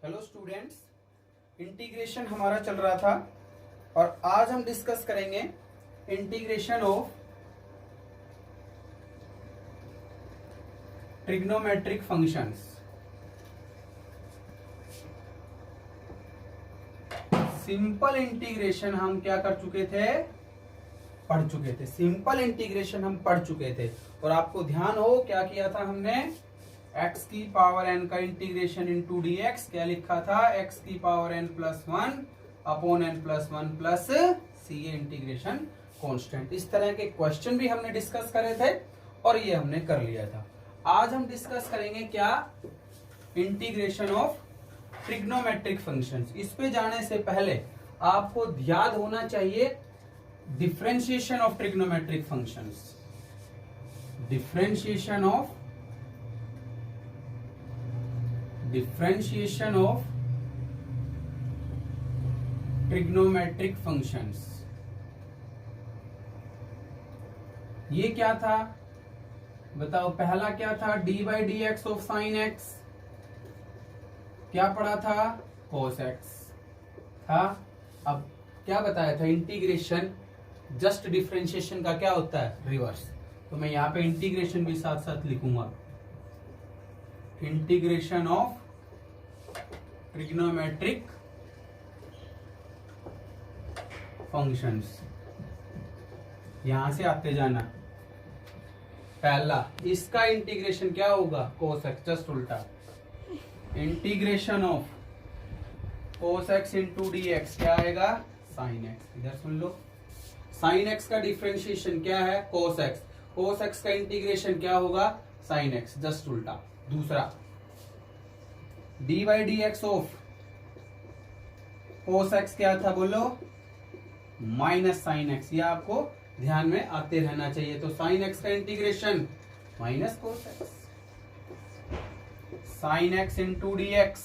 Hello students, integration हमारा चल रहा था और आज हम डिस्कस करेंगे integration of trigonometric functions. Simple integration हम क्या कर चुके थे, पढ़ चुके थे। सिंपल इंटीग्रेशन हम पढ़ चुके थे और आपको ध्यान हो क्या किया था हमने, x की पावर n का इंटीग्रेशन इंटू डी एक्स क्या लिखा था, x की power n plus one upon n plus one plus C integration constant. इस तरह के क्वेश्चन भी हमने डिस्कस करे थे और ये हमने कर लिया था। आज हम डिस्कस करेंगे क्या, इंटीग्रेशन ऑफ ट्रिग्नोमेट्रिक फंक्शंस। इस पे जाने से पहले आपको याद होना चाहिए differentiation of trigonometric functions. Differentiation of trigonometric functions. ये क्या था बताओ, पहला क्या था, D by D X of sine x, क्या पढ़ा था, कोस एक्स था। अब क्या बताया था, इंटीग्रेशन जस्ट डिफरेंशिएशन का क्या होता है, रिवर्स। तो मैं यहाँ पे इंटीग्रेशन भी साथ साथ लिखूंगा, इंटीग्रेशन ऑफ ट्रिग्नोमेट्रिक फंक्शंस। यहां से आते जाना, पहला इसका इंटीग्रेशन क्या होगा, कोस एक्स, जस्ट उल्टा। Integration of cos x into D X क्या आएगा, साइन एक्स। इधर सुन लो, साइन एक्स का डिफरेंशिएशन क्या है, कोस एक्स। कोस एक्स का इंटीग्रेशन क्या होगा, साइन एक्स, जस्ट उल्टा। दूसरा D by D X of cos x क्या था बोलो, माइनस साइन एक्स। ये आपको ध्यान में आते रहना चाहिए। तो साइन एक्स का integration minus cos x, sine x into D X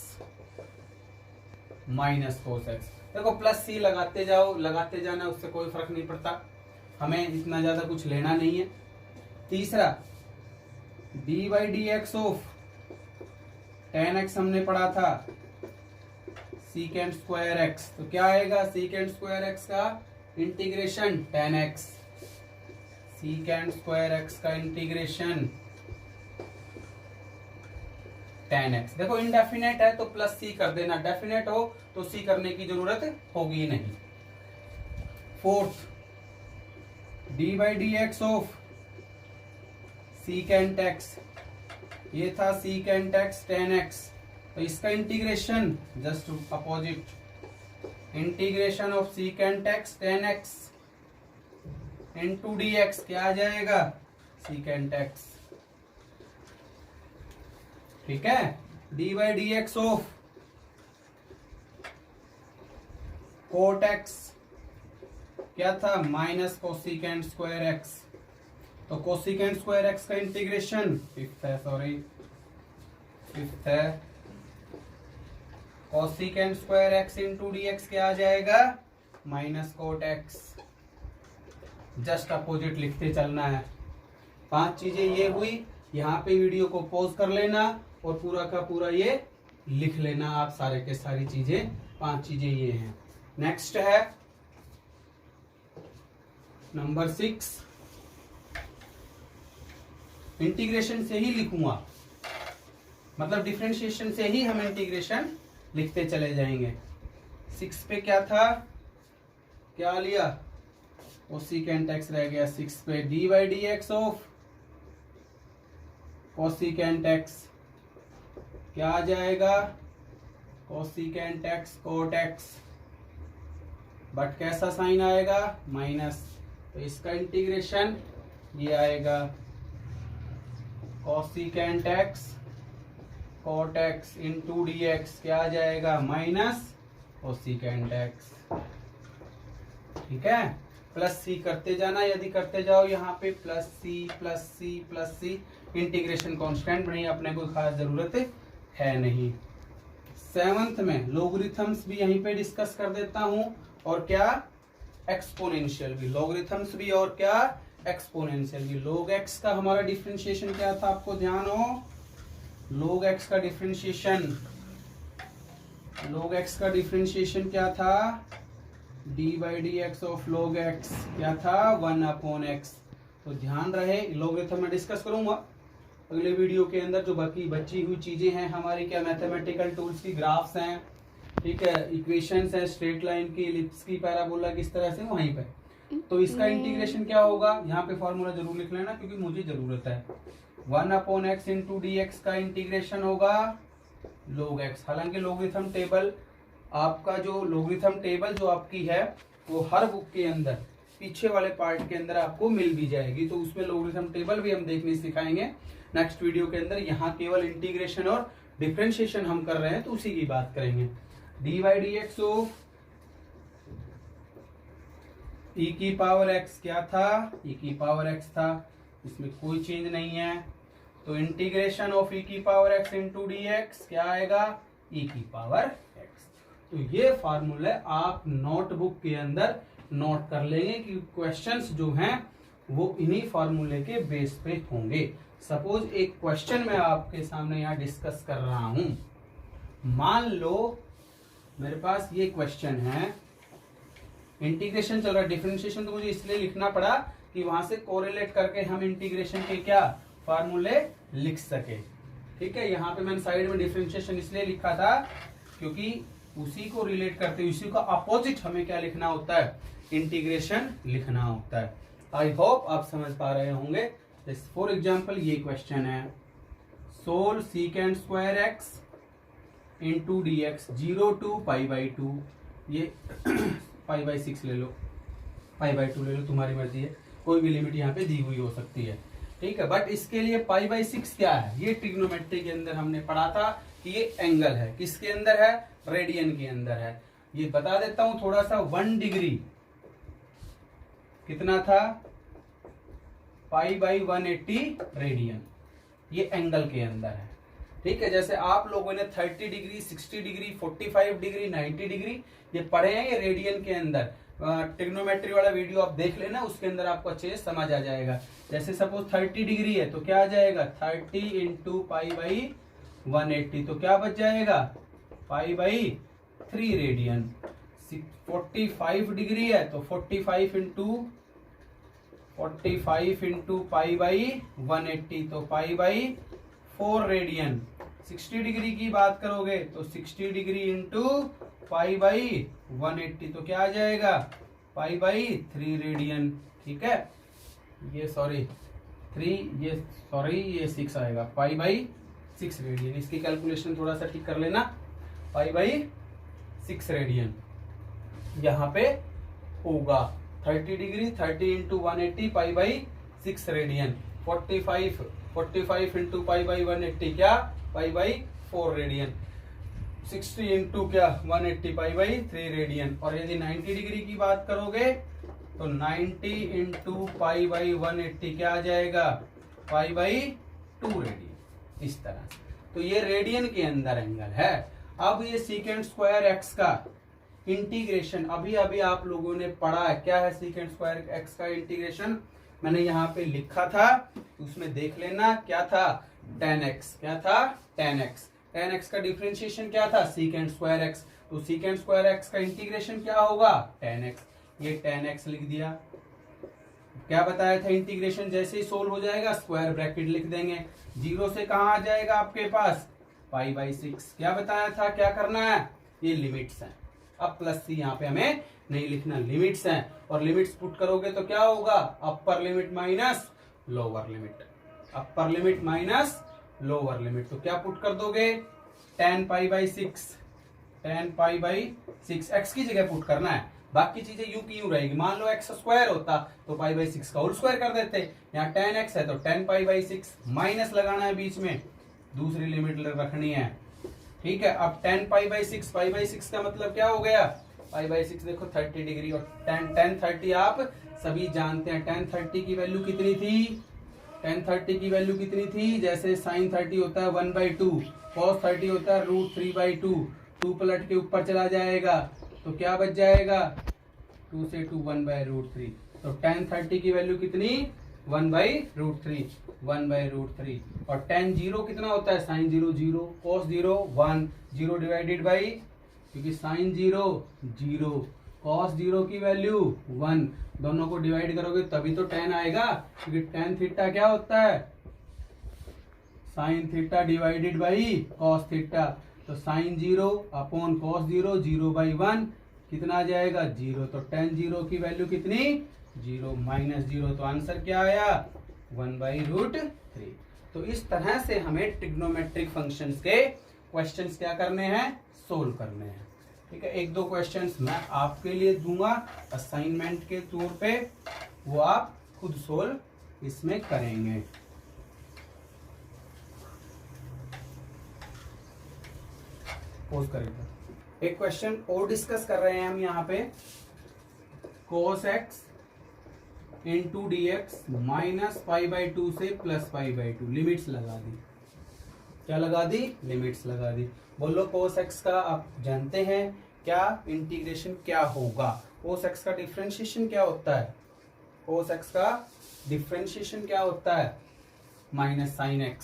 minus cos x. देखो प्लस सी लगाते जाओ, लगाते जाना, उससे कोई फर्क नहीं पड़ता, हमें इतना ज्यादा कुछ लेना नहीं है। तीसरा D by D X of ten x हमने पढ़ा था, सीकेंड स्क्वायर एक्स। तो क्या आएगा, सीकेंड स्क्वायर एक्स का integration ten x, secant square X का इंटीग्रेशन टेन एक्स। देखो इनडेफिनेट है तो प्लस सी कर देना, डेफिनेट हो तो सी करने की जरूरत होगी नहीं। Fourth D by D X of secant X, ये था सीकेंट एक्स टेन एक्स, तो इसका integration just opposite, integration of secant X tan X into D X क्या आ जाएगा, सीकेंट एक्स। ठीक है, D by D X of cot X क्या था, माइनस कोसिकेंट स्क्वायर एक्स। तो कोसिकेंट स्क्वायर एक्स का इंटीग्रेशन फिफ्थ है, cosecant square X into D X क्या आ जाएगा, minus cot X. Just opposite लिखते चलना है। 5 चीजें ये हुई। यहाँ पे वीडियो को पॉज कर लेना और पूरा का पूरा ये लिख लेना आप, सारे के सारी चीजें, 5 चीजें ये हैं। नेक्स्ट है नंबर 6, इंटीग्रेशन से ही लिखूंगा, मतलब डिफरेंशिएशन से ही हम इंटीग्रेशन लिखते चले जाएंगे। 6 पे क्या था, क्या लिया, कोसिकेंट एक्स रह गया। 6 पे D by D X of cosecant X क्या आ जाएगा, cosecant X cot X, but कैसा साइन आएगा, माइनस। तो इसका इंटीग्रेशन ये आएगा, cosecant X cot X into D X क्या आ जाएगा, माइनस कोसिकेंट एक्स। ठीक है, प्लस सी करते जाना, यदि करते जाओ यहाँ पे plus C plus C plus C, integration constant बनी, अपने कोई खास जरूरत है नहीं। 7th में लोगरिथम्स भी यहीं पे डिस्कस कर देता हूं, और क्या, एक्सपोनेंशियल भी, लोगरिथम्स भी और क्या, एक्सपोनेंशियल भी। log x का हमारा डिफरेंशिएशन क्या था, आपको ध्यान हो, log x का डिफरेंशिएशन log x का डिफरेंशिएशन क्या था, dy dx of log x क्या था 1/x। तो ध्यान रहे लॉगरिथम में डिस्कस करूंगा अगले वीडियो के अंदर। जो बाकी बची हुई चीजें हैं हमारी क्या मैथमेटिकल टूल्स की, ग्राफ्स हैं, ठीक है, इक्वेशंस हैं, स्ट्रेट लाइन की, एलिप्स की, पैराबोला किस तरह से वहीं पे। तो इसका इंटीग्रेशन क्या होगा, यहाँ पे फॉर्मूला जरूर लिख लेना क्योंकि मुझे जरूरत है। 1/x इंटू dx का इंटीग्रेशन होगा log x। हालांकि लॉगरिथम टेबल आपका जो लॉगरिथम टेबल जो आपकी है वो हर बुक के अंदर पीछे वाले पार्ट के अंदर आपको मिल भी जाएगी, तो उसमें लॉगरिथम टेबल भी हम देखने सिखाएंगे नेक्स्ट वीडियो के अंदर। यहाँ केवल इंटीग्रेशन और डिफरेंशिएशन हम कर रहे हैं तो उसी की बात करेंगे। dy dx ऑफ e की पावर x क्या था, e की पावर x था, इसमें कोई चेंज नहीं है। तो इंटीग्रेशन ऑफ e की पावर x इंटू dx क्या आएगा, e की पावर x। तो ये फार्मूला आप नोटबुक के अंदर नोट कर लेंगे कि क्वेश्चंस जो हैं वो इन्हीं फार्मूले के बेस पे होंगे। सपोज एक क्वेश्चन मैं आपके सामने यहाँ डिस्कस कर रहा हूं। मान लो मेरे पास ये क्वेश्चन है, इंटीग्रेशन चल रहा है, डिफरेंशिएशन तो मुझे इसलिए लिखना पड़ा कि वहां से कोरिलेट करके हम इंटीग्रेशन के क्या फार्मूले लिख सके। ठीक है, यहाँ पे मैंने साइड में डिफरेंशिएशन इसलिए लिखा था क्योंकि उसी को रिलेट करते, उसी का अपोजिट हमें क्या लिखना होता है, इंटीग्रेशन लिखना होता है। आई होप आप समझ पा रहे होंगे। फॉर एग्जाम्पल ये क्वेश्चन है, solve secant square X into D x 0 to π/2। ये π/6 ले लो, π/2 ले लो, तुम्हारी मर्जी है, कोई भी लिमिट यहाँ पे दी हुई हो सकती है। ठीक है, बट इसके लिए π/6 क्या है, ये ट्रिग्नोमेट्री के अंदर हमने पढ़ा था कि ये एंगल है, किसके अंदर है, रेडियन के अंदर है। ये बता देता हूं थोड़ा सा, 1 डिग्री कितना था, π/180 रेडियन, ये एंगल के अंदर है। ठीक है, जैसे आप लोगों ने 30 डिग्री, 60 डिग्री, 45 डिग्री, 90 डिग्री ये पढ़े हैं, ये रेडियन के अंदर। ट्रिग्नोमेट्री वाला वीडियो आप देख लेना, उसके अंदर आपको अच्छे से समझ आ जाएगा। जैसे सपोज 30 डिग्री है तो क्या आ जाएगा, 30 इंटू π/180, तो क्या बच जाएगा, π/3 रेडियन। 45 डिग्री है तो 45 इंटू π/180, तो π/4 रेडियन। 60 डिग्री की बात करोगे तो 60 डिग्री इंटू π/180, तो क्या आ जाएगा, π/3 रेडियन। ठीक है, ये सॉरी 3, ये 6 आएगा, π/6 रेडियन। इसकी कैलकुलेशन थोड़ा सा ठीक कर लेना, π/6 रेडियन यहाँ पे होगा। 30 डिग्री 30 इंटू 180 π/6 रेडियन। 45 इंटू π/180 क्या, π/4 रेडियन। 60 इंटू क्या 180 π/3 रेडियन। और यदि 90 डिग्री की बात करोगे तो 90 इंटू π/180 क्या आ जाएगा, π/2 रेडियन। इस तरह से तो ये रेडियन के अंदर एंगल है। अब ये सीकेंड स्क्वायर एक्स का इंटीग्रेशन अभी अभी आप लोगों ने पढ़ा है, क्या है सीकेंड स्क्वायर एक्स का इंटीग्रेशन, मैंने यहाँ पे लिखा था, उसमें देख लेना क्या था, tan x। क्या था, tan x। tan x का डिफरेंशिएशन क्या था, सीकेंड स्क्वायर एक्स। तो सीकेंड स्क्वायर एक्स का इंटीग्रेशन क्या होगा, tan x। ये tan x लिख दिया। क्या बताया था, इंटीग्रेशन जैसे ही सोल्व हो जाएगा स्क्वायर ब्रैकेट लिख देंगे। 0 से कहाँ आ जाएगा आपके पास, π/6। क्या बताया था, क्या करना है, ये लिमिट्स हैं। अब प्लस सी यहाँ पे हमें नहीं लिखना, लिमिट्स हैं। और लिमिट्स पुट करोगे तो क्या होगा, अपर लिमिट माइनस लोअर लिमिट, अपर लिमिट माइनस लोअर लिमिट। तो क्या पुट कर दोगे, tan π/6, tan π/6 x की जगह पुट करना है, बाकी चीजें यूं की यूं रहेगी। मान लो x स्क्वायर होता तो π/6 का होल स्क्वायर कर देते, यहाँ tan x है तो tan π/6 माइनस लगाना है बीच में, दूसरी लिमिट रखनी है। ठीक है, अब tan π/6 का मतलब क्या हो गया, π/6 देखो 30 डिग्री, और tan 30 आप सभी जानते हैं, tan 30 की वैल्यू कितनी थी, tan 30 की वैल्यू कितनी थी, जैसे sin 30 होता है 1/2, cos 30 होता है √3/2, 2 पलट के ऊपर चला जाएगा तो क्या बच जाएगा, 2 से 2 1/√3। तो tan 30 की वैल्यू कितनी, 1/√3, 1/√3। और tan 0 कितना होता है, sin 0 0, cos 0 1, 0 डिवाइडेड बाई क्योंकि साइन 0 0, कॉस 0 की वैल्यू 1, दोनों को डिवाइड करोगे तभी तो tan आएगा, क्योंकि tan थीटा क्या होता है, sine theta divided by cos theta. तो साइन 0 अपॉन कॉस 0, 0/1 कितना आ जाएगा 0। तो tan 0 की वैल्यू कितनी 0 माइनस 0, तो आंसर क्या आया 1/√3। तो इस तरह से हमें ट्रिग्नोमेट्रिक फंक्शंस के क्वेश्चंस क्या करने हैं, सोल्व करने हैं। ठीक है, एक दो क्वेश्चंस मैं आपके लिए दूंगा असाइनमेंट के तौर पे, वो आप खुद सोल्व इसमें करेंगे। पोज करेंगे। एक क्वेश्चन और डिस्कस कर रहे हैं हम यहाँ पे, cos x into D X minus π/2 से प्लस π/2, लिमिट्स लगा दी। क्या लगा दी, लिमिट्स लगा दी। बोलो cos x का आप जानते हैं क्या इंटीग्रेशन क्या होगा, cos x का डिफरेंशिएशन क्या होता है, cos x का डिफरेंशिएशन क्या होता है minus sine x,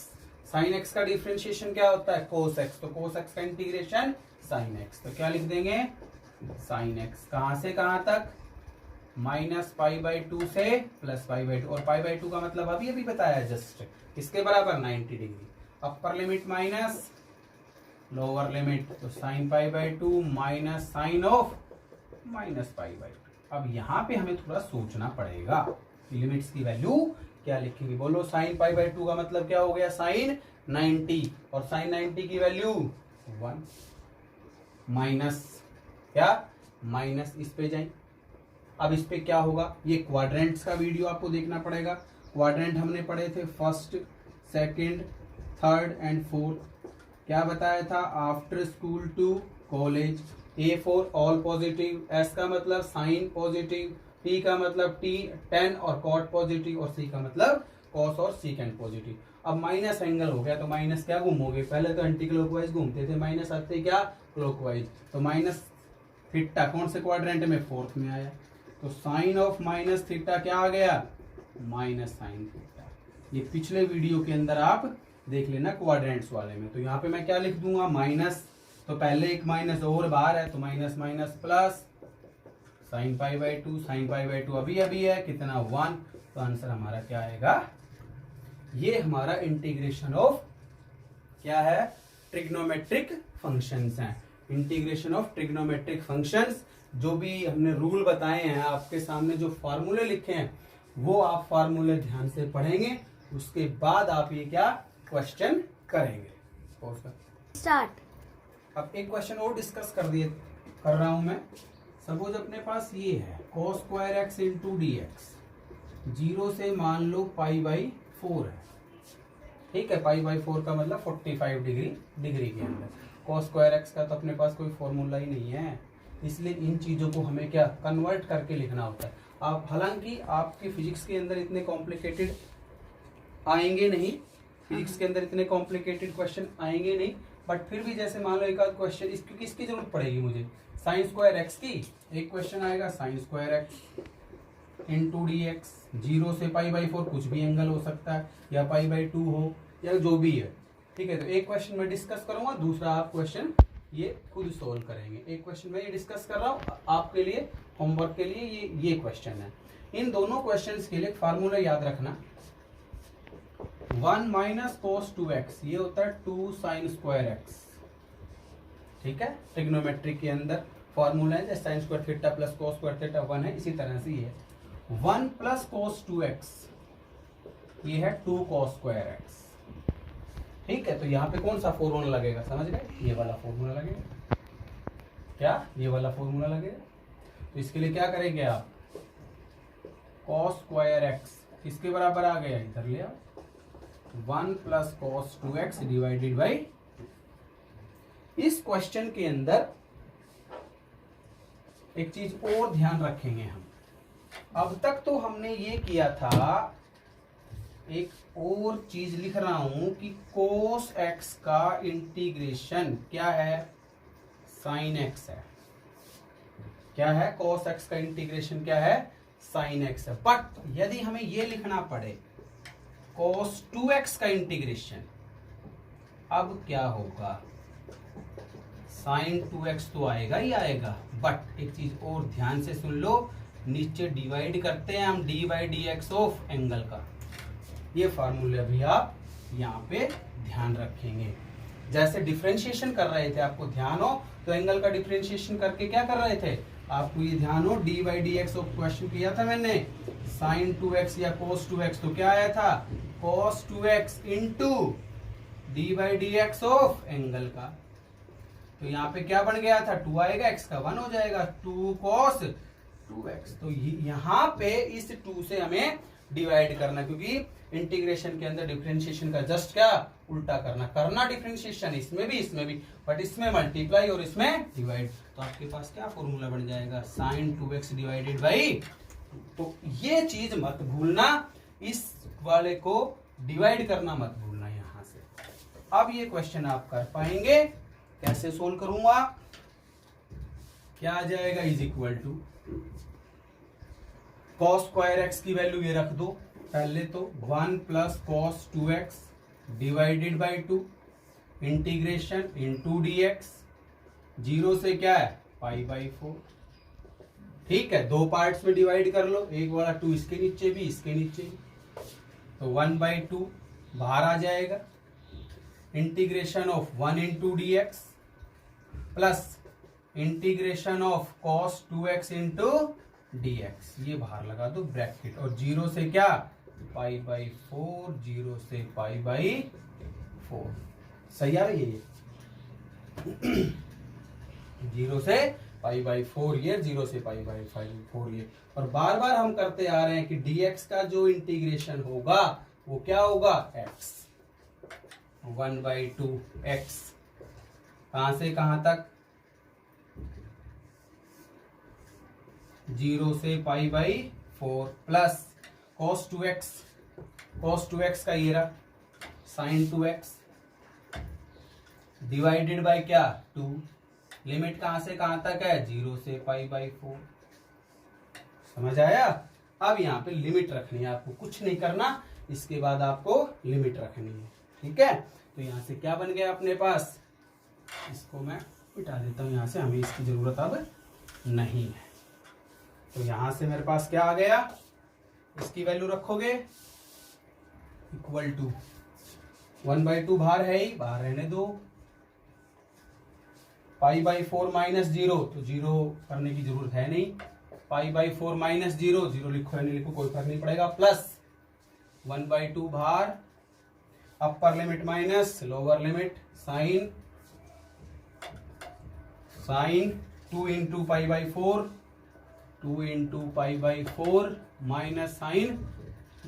sine x का डिफरेंशिएशन क्या होता है cos x, तो cos x का इंटीग्रेशन साइन x। तो क्या लिख देंगे साइन x, कहां से कहां तक माइनस π/2 से प्लस π/2, और π/2 का मतलब अभी अभी बताया जस्ट, किसके बराबर 90 degree. Upper limit minus lower limit, तो sine π/2 minus sine of minus π/2। अब यहाँ पे हमें थोड़ा सोचना पड़ेगा लिमिट्स की वैल्यू क्या लिखेंगे। बोलो साइन π/2 का मतलब क्या हो गया साइन 90, और साइन 90 की वैल्यू 1 माइनस क्या माइनस इस पे जाए। अब इस पे क्या होगा, ये क्वाड्रेंट्स का वीडियो आपको देखना पड़ेगा। क्वाड्रेंट हमने पढ़े थे first, second, third and fourth. क्या बताया था, after school to college, A for all positive, S का मतलब साइन पॉजिटिव, T का मतलब tan और कॉट पॉजिटिव, और C का मतलब कॉस और सीकेंट पॉजिटिव। अब माइनस एंगल हो गया तो माइनस क्या घूमोगे, पहले तो एंटी क्लॉकवाइज घूमते थे, माइनस आते क्या क्लॉकवाइज, तो माइनस थीटा कौन से क्वाड्रेंट में, फोर्थ में आया। तो साइन ऑफ माइनस थीटा क्या आ गया माइनस साइन थीटा। ये पिछले वीडियो के अंदर आप देख लेना क्वाड्रेंट्स वाले में। तो यहाँ पे मैं क्या लिख दूंगा माइनस, तो पहले एक माइनस और बाहर है तो minus minus plus sine π/2, sine π/2 अभी अभी है कितना 1। तो आंसर हमारा क्या आएगा, ये हमारा इंटीग्रेशन ऑफ क्या है ट्रिग्नोमेट्रिक फंक्शंस हैं। इंटीग्रेशन ऑफ ट्रिग्नोमेट्रिक फंक्शंस, जो भी हमने रूल बताए हैं आपके सामने, जो फार्मूले लिखे हैं वो आप फार्मूले ध्यान से पढ़ेंगे, उसके बाद आप ये क्या क्वेश्चन करेंगे। स्टार्ट। अब एक क्वेश्चन और डिस्कस कर रहा हूं मैं। सपोज अपने पास ये है cos² x into D x, 0 से मान लो π/4 है। ठीक है, π/4 का मतलब 45 डिग्री के अंदर। cos² x का तो अपने पास कोई फॉर्मूला ही नहीं है, इसलिए इन चीजों को हमें क्या कन्वर्ट करके लिखना होता है। आप हालांकि आपके फिजिक्स के अंदर इतने कॉम्प्लिकेटेड आएंगे नहीं, फिजिक्स के अंदर इतने कॉम्प्लिकेटेड क्वेश्चन आएंगे नहीं, बट फिर भी जैसे मान लो एक आध क्वेश्चन क्योंकि इसकी जरूरत पड़ेगी मुझे, sin² x की एक क्वेश्चन आएगा sin² x into D x, 0 से π/4 कुछ भी एंगल हो सकता है, या π/2 हो या जो भी है। ठीक है, तो एक क्वेश्चन मैं डिस्कस करूंगा, दूसरा आप क्वेश्चन ये खुद सोल्व करेंगे। एक क्वेश्चन मैं ये डिस्कस कर रहा हूँ आपके लिए होमवर्क के लिए, ये क्वेश्चन है। इन दोनों क्वेश्चंस के लिए फार्मूला याद रखना, 1 माइनस cos 2x, ये होता है 2 sin² x। ठीक है, ट्रिग्नोमेट्रिक के अंदर फॉर्मूला है जैसे sin² theta plus cos² theta 1 है, इसी तरह से ये है 1 प्लस cos 2x, ये है 2 cos² x। ठीक है, तो यहाँ पे कौन सा फॉर्मूला लगेगा समझ गए, ये वाला फॉर्मूला लगेगा। क्या, ये वाला फॉर्मूला लगेगा। तो इसके लिए क्या करेंगे आप, cos² x किसके बराबर आ गया, इधर ले आओ, 1 plus cos 2x divided by. इस क्वेश्चन के अंदर एक चीज और ध्यान रखेंगे हम, अब तक तो हमने ये किया था, एक और चीज लिख रहा हूं कि cos x का इंटीग्रेशन क्या है sin x है। क्या है, cos x का इंटीग्रेशन क्या है sin x है। बट यदि हमें ये लिखना पड़े cos 2x का इंटीग्रेशन, अब क्या होगा साइन 2x तो आएगा ही आएगा, बट एक चीज और ध्यान से सुन लो, नीचे डिवाइड करते हैं हम D by D X of angle का। ये फार्मूला भी आप यहाँ पे ध्यान रखेंगे। जैसे डिफरेंशिएशन कर रहे थे, आपको ध्यान हो तो एंगल का डिफरेंशिएशन करके क्या कर रहे थे, आपको ये ध्यान हो, D by D X of question किया था मैंने, साइन 2x या cos 2x, तो क्या आया था, cos 2x into D by D X of angle का। तो यहाँ पे क्या बन गया था, 2 आएगा, x का 1 हो जाएगा, 2 cos 2x। तो यहाँ पे इस 2 से हमें डिवाइड करना, क्योंकि इंटीग्रेशन के अंदर डिफरेंशिएशन का जस्ट क्या उल्टा करना डिफरेंशिएशन इसमें भी, बट इसमें मल्टीप्लाई और इसमें डिवाइड। तो आपके पास क्या फॉर्मूला बन जाएगा, साइन 2x डिवाइडेड बाई। तो ये चीज मत भूलना, इस वाले को डिवाइड करना मत भूलना यहां से। अब ये क्वेश्चन आप कर पाएंगे, कैसे सोल्व करूंगा, क्या आ जाएगा, is equal to cos square x की वैल्यू ये रख दो पहले, तो 1 plus cos 2x divided by 2 integration into dx, 0 से क्या है पाई बाई 4। ठीक है, 2 पार्ट्स में डिवाइड कर लो, एक वाला 2 इसके नीचे भी इसके नीचे भी, तो 1 बाई 2 बाहर आ जाएगा, integration of 1 into dx plus integration of cos 2x into dx, ये बाहर लगा दो ब्रैकेट, और 0 से क्या पाई बाई 4, 0 से पाई बाई 4। सही आ रही है ये 0 से पाई बाई 4 ये, 0 से पाई बाई 4 ये, और बार बार हम करते आ रहे हैं कि dx का जो इंटीग्रेशन होगा वो क्या होगा, x, 1 बाई 2 x, कहां से कहां तक, 0 से पाई बाई 4 प्लस cos 2x का ये रहा sin 2x डिवाइडेड बाई क्या 2, लिमिट कहां से कहां तक है, 0 से पाई बाई 4। समझ आया। अब यहाँ पे लिमिट रखनी है, आपको कुछ नहीं करना, इसके बाद आपको लिमिट रखनी है। ठीक है, तो यहाँ से क्या बन गया अपने पास, इसको मैं मिटा देता हूँ यहाँ से, हमें इसकी जरूरत अब नहीं है। तो यहां से मेरे पास क्या आ गया, इसकी वैल्यू रखोगे इक्वल टू 1 बाई 2 बाहर है ही, बाहर रहने दो, पाई बाई 4 माइनस 0, तो 0 करने की जरूरत है नहीं, पाई बाई 4 माइनस 0, 0 लिखो या नहीं लिखो कोई फर्क नहीं पड़ेगा, प्लस 1 बाई 2 बाहर, upper limit minus lower limit, sine 2 into pi by 4, 2 into pi by 4 minus sine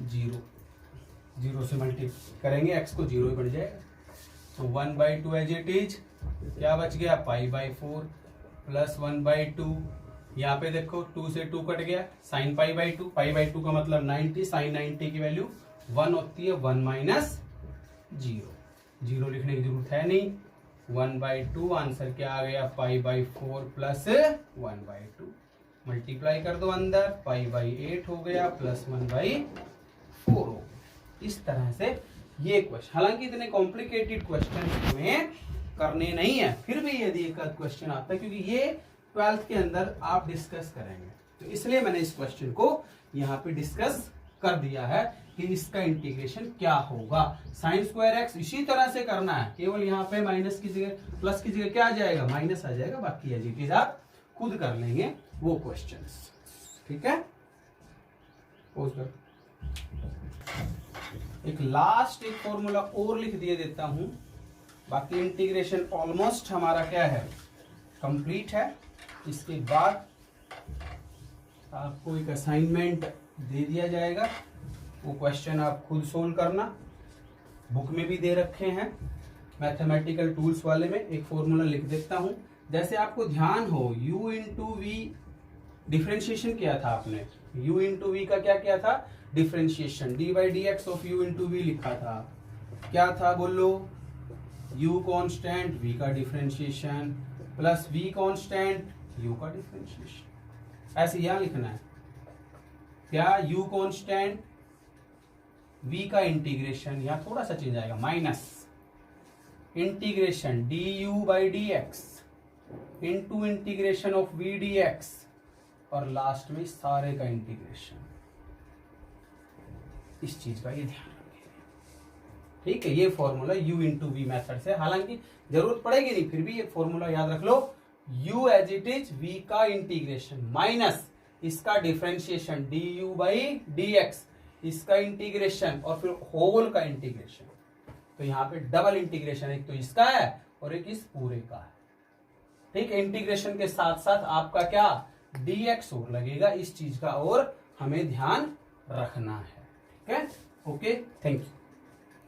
0 से मल्टीप्लाई करेंगे, x को 0 ही बढ़ जाएगा, तो 1 बाई 2 एज इट इज, क्या बच गया पाई बाई 4 प्लस 1 बाई 2, यहाँ पे देखो 2 से 2 कट गया, sine pi by 2, pi by 2 का मतलब 90, साइन 90 की वैल्यू 1 होती है, 1 माइनस 0 लिखने की जरूरत है नहीं, 1 बाई 2, आंसर क्या आ गया पाई बाई 4 प्लस 1 बाई 2, मल्टीप्लाई कर दो अंदर, पाई बाई 8 हो गया प्लस 1 बाई 4 हो गया। इस तरह से ये क्वेश्चन, हालांकि इतने कॉम्प्लिकेटेड क्वेश्चन हमें करने नहीं है, फिर भी यदि एक क्वेश्चन आता है, क्योंकि ये 12th के अंदर आप डिस्कस करेंगे, तो इसलिए मैंने इस क्वेश्चन को यहाँ पे डिस्कस कर दिया है कि इसका इंटीग्रेशन क्या होगा। साइन स्क्वायर एक्स इसी तरह से करना है, केवल यहाँ पे माइनस की जगह प्लस की जगह क्या आ जाएगा, माइनस आ जाएगा, बाकी एज इट इज आप खुद कर लेंगे वो क्वेश्चंस। ठीक है, पोज कर, एक लास्ट एक फॉर्मूला और लिख दिए देता हूं, बाकी इंटीग्रेशन ऑलमोस्ट हमारा क्या है, कंप्लीट है। इसके बाद आपको एक असाइनमेंट दे दिया जाएगा, वो क्वेश्चन आप खुद सोल्व करना, बुक में भी दे रखे हैं मैथमेटिकल टूल्स वाले में। एक फॉर्मूला लिख देता हूं, जैसे आपको ध्यान हो u इंटू वी डिफ्रेंशिएशन किया था आपने, u इंटू वी का क्या किया था differentiation, D by D X of u into v लिखा था, क्या था बोलो, u कांस्टेंट v का differentiation plus v constant u का डिफ्रेंशिएशन, ऐसे यहां लिखना है, क्या u कांस्टेंट v का इंटीग्रेशन, यहां थोड़ा सा चेंज आएगा, minus integration du by D X into integration of v D X, और लास्ट में सारे का इंटीग्रेशन। इस चीज का ये ध्यान रखिए, ठीक है। ये formula u into v method से, हालांकि जरूरत पड़ेगी नहीं, फिर भी ये फॉर्मूला याद रख लो, u as it is v का इंटीग्रेशन माइनस इसका डिफरेंशिएशन du बाई dx, इसका इंटीग्रेशन और फिर होल का इंटीग्रेशन। तो यहाँ पे डबल इंटीग्रेशन, एक तो इसका है और एक इस पूरे का है, ठीक है। इंटीग्रेशन के साथ साथ आपका क्या dx और लगेगा, इस चीज का और हमें ध्यान रखना है, ठीक है। Okay, thank you.